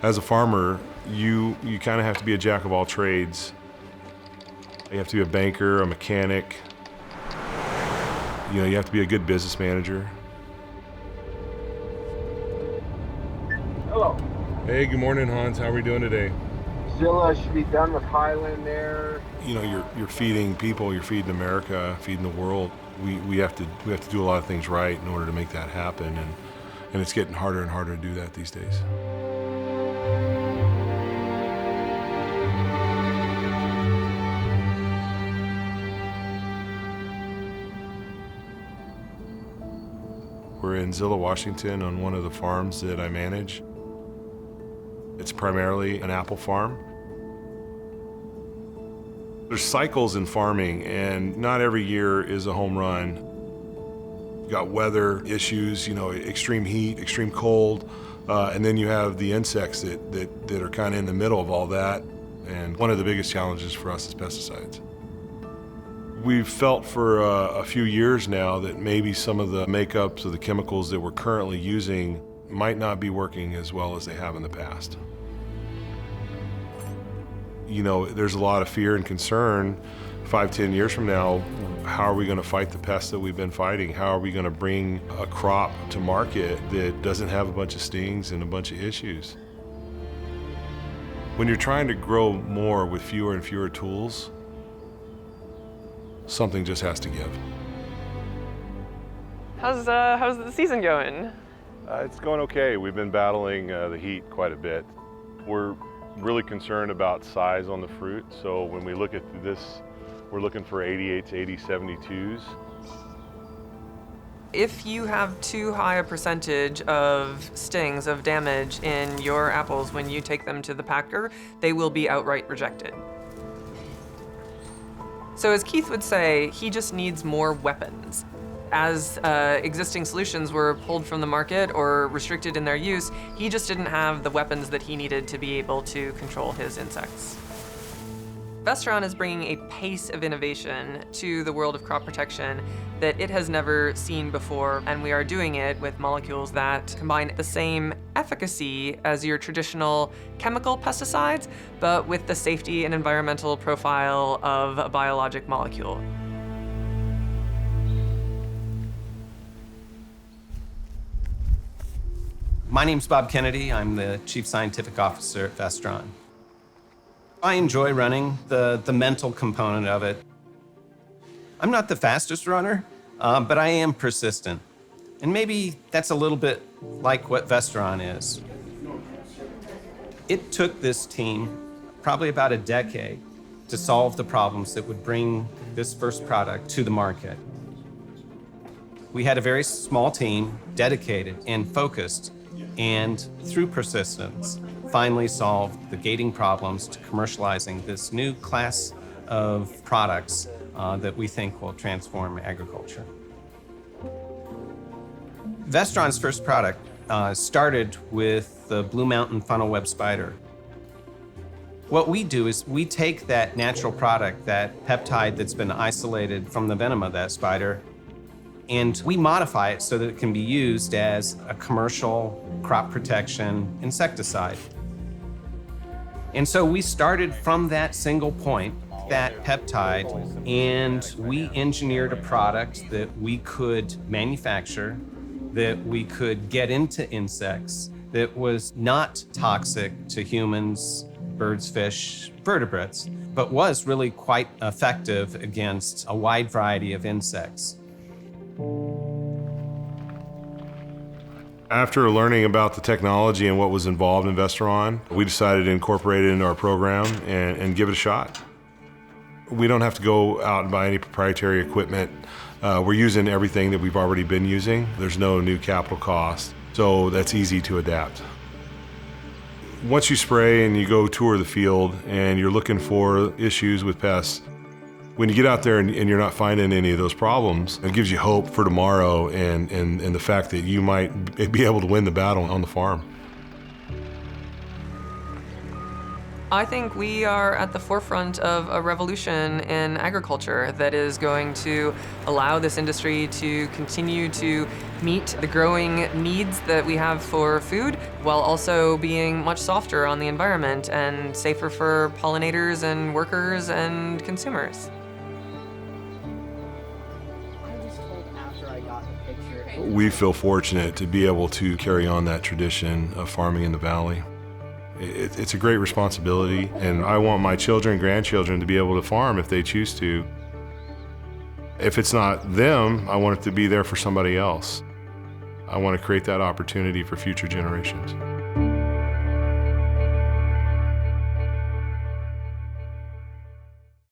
As a farmer, you kind of have to be a jack of all trades. You have to be a banker, a mechanic. You know, you have to be a good business manager. Hello. Hey, good morning, Hans. How are we doing today? Zilla should be done with Highland there. You know, you're feeding people, you're feeding America, feeding the world. We have to do a lot of things right in order to make that happen, and it's getting harder and harder to do that these days. We're in Zilla, Washington, on one of the farms that I manage. It's primarily an apple farm. There's cycles in farming, and not every year is a home run. You got weather issues, you know, extreme heat, extreme cold, and then you have the insects that are kind of in the middle of all that. And one of the biggest challenges for us is pesticides. We've felt for a few years now that maybe some of the makeups of the chemicals that we're currently using might not be working as well as they have in the past. You know, there's a lot of fear and concern 5-10 years from now. How are we going to fight the pests that we've been fighting? How are we going to bring a crop to market that doesn't have a bunch of stings and a bunch of issues? When you're trying to grow more with fewer and fewer tools, something just has to give. How's the season going? It's going okay. We've been battling the heat quite a bit. We're really concerned about size on the fruit, so when we look at this, we're looking for 88s, 80, 72s. If you have too high a percentage of stings, of damage in your apples when you take them to the packer, they will be outright rejected. So as Keith would say, he just needs more weapons. As existing solutions were pulled from the market or restricted in their use, he just didn't have the weapons that he needed to be able to control his insects. Vestaron is bringing a pace of innovation to the world of crop protection that it has never seen before, and we are doing it with molecules that combine the same efficacy as your traditional chemical pesticides, but with the safety and environmental profile of a biologic molecule. My name's Bob Kennedy. I'm the Chief Scientific Officer at Vestaron. I enjoy running the mental component of it. I'm not the fastest runner, but I am persistent. And maybe that's a little bit like what Vestaron is. It took this team probably about a decade to solve the problems that would bring this first product to the market. We had a very small team, dedicated and focused, and through persistence, finally solved the gating problems to commercializing this new class of products that we think will transform agriculture. Vestaron's first product started with the Blue Mountain funnel web spider. What we do is we take that natural product, that peptide that's been isolated from the venom of that spider, and we modify it so that it can be used as a commercial crop protection insecticide. And so we started from that single point, that peptide, and we engineered a product that we could manufacture, that we could get into insects, that was not toxic to humans, birds, fish, vertebrates, but was really quite effective against a wide variety of insects. After learning about the technology and what was involved in Vestaron, we decided to incorporate it into our program and give it a shot. We don't have to go out and buy any proprietary equipment. We're using everything that we've already been using. There's no new capital cost, so that's easy to adapt. Once you spray and you go tour the field and you're looking for issues with pests, when you get out there and you're not finding any of those problems, it gives you hope for tomorrow and the fact that you might be able to win the battle on the farm. I think we are at the forefront of a revolution in agriculture that is going to allow this industry to continue to meet the growing needs that we have for food, while also being much softer on the environment and safer for pollinators and workers and consumers. We feel fortunate to be able to carry on that tradition of farming in the valley. It's a great responsibility, and I want my children and grandchildren to be able to farm if they choose to. If it's not them, I want it to be there for somebody else. I want to create that opportunity for future generations.